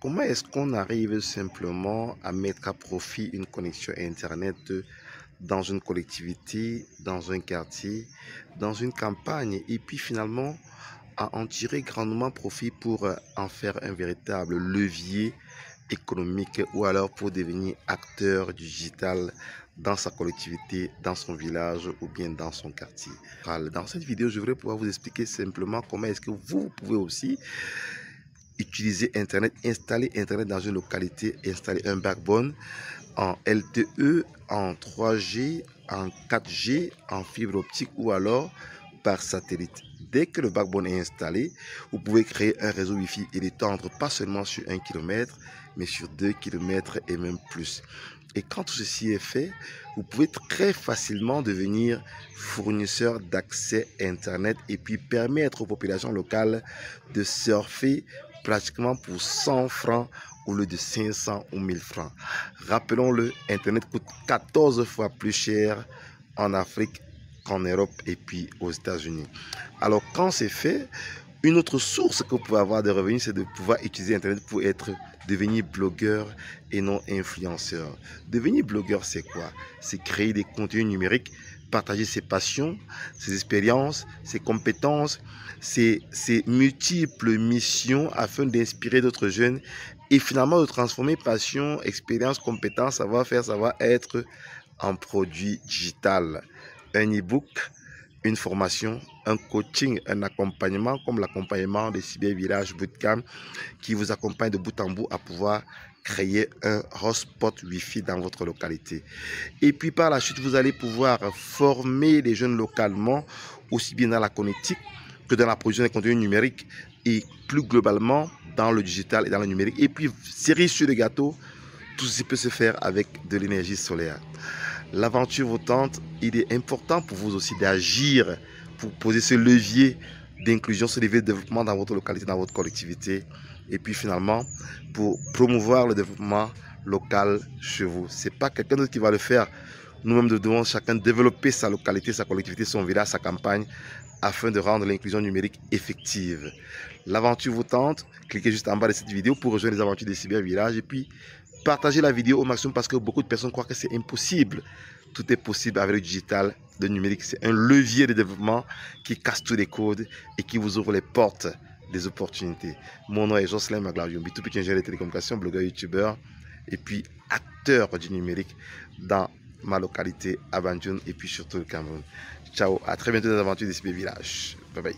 Comment est-ce qu'on arrive simplement à mettre à profit une connexion Internet dans une collectivité, dans un quartier, dans une campagne, et puis finalement à en tirer grandement profit pour en faire un véritable levier économique ou alors pour devenir acteur digital dans sa collectivité, dans son village ou bien dans son quartier. Dans cette vidéo, je voudrais pouvoir vous expliquer simplement comment est-ce que vous pouvez aussi utiliser Internet, installer Internet dans une localité, installer un backbone en LTE, en 3G, en 4G, en fibre optique ou alors par satellite. Dès que le backbone est installé, vous pouvez créer un réseau Wi-Fi et l'étendre pas seulement sur 1 km, mais sur 2 km et même plus. Et quand tout ceci est fait, vous pouvez très facilement devenir fournisseur d'accès Internet et puis permettre aux populations locales de surfer pratiquement pour 100 francs au lieu de 500 ou 1000 francs. Rappelons-le, Internet coûte 14 fois plus cher en Afrique qu'en Europe et puis aux États-Unis. Alors quand c'est fait, une autre source que vous pouvez avoir de revenus, c'est de pouvoir utiliser Internet pour devenir blogueur et non influenceur. Devenir blogueur, c'est quoi? C'est créer des contenus numériques, partager ses passions, ses expériences, ses compétences, ses multiples missions afin d'inspirer d'autres jeunes et finalement de transformer passion, expérience, compétence, savoir-faire, savoir-être en produit digital. Un e-book, une formation, un coaching, un accompagnement comme l'accompagnement de Cyber Village Bootcamp qui vous accompagne de bout en bout à pouvoir créer un hotspot Wi-Fi dans votre localité. Et puis par la suite, vous allez pouvoir former les jeunes localement, aussi bien dans la connectique que dans la production des contenus numériques et plus globalement dans le digital et dans le numérique. Et puis, cerise sur le gâteau, tout ceci peut se faire avec de l'énergie solaire. L'aventure vous tente, il est important pour vous aussi d'agir pour poser ce levier d'inclusion, ce levier de développement dans votre localité, dans votre collectivité. Et puis finalement, pour promouvoir le développement local chez vous. Ce n'est pas quelqu'un d'autre qui va le faire. Nous-mêmes, nous devons chacun développer sa localité, sa collectivité, son village, sa campagne, afin de rendre l'inclusion numérique effective. L'aventure vous tente, cliquez juste en bas de cette vidéo pour rejoindre les aventures des Cyber Village et puis partagez la vidéo au maximum parce que beaucoup de personnes croient que c'est impossible. Tout est possible avec le digital, le numérique. C'est un levier de développement qui casse tous les codes et qui vous ouvre les portes des opportunités. Mon nom est Jocelyn Maglarioumbi, tout petit ingénieur de télécommunications, blogueur, youtubeur et puis acteur du numérique dans ma localité à Banjul et puis surtout le Cameroun. Ciao, à très bientôt dans les aventures des Cyber Village. Bye bye.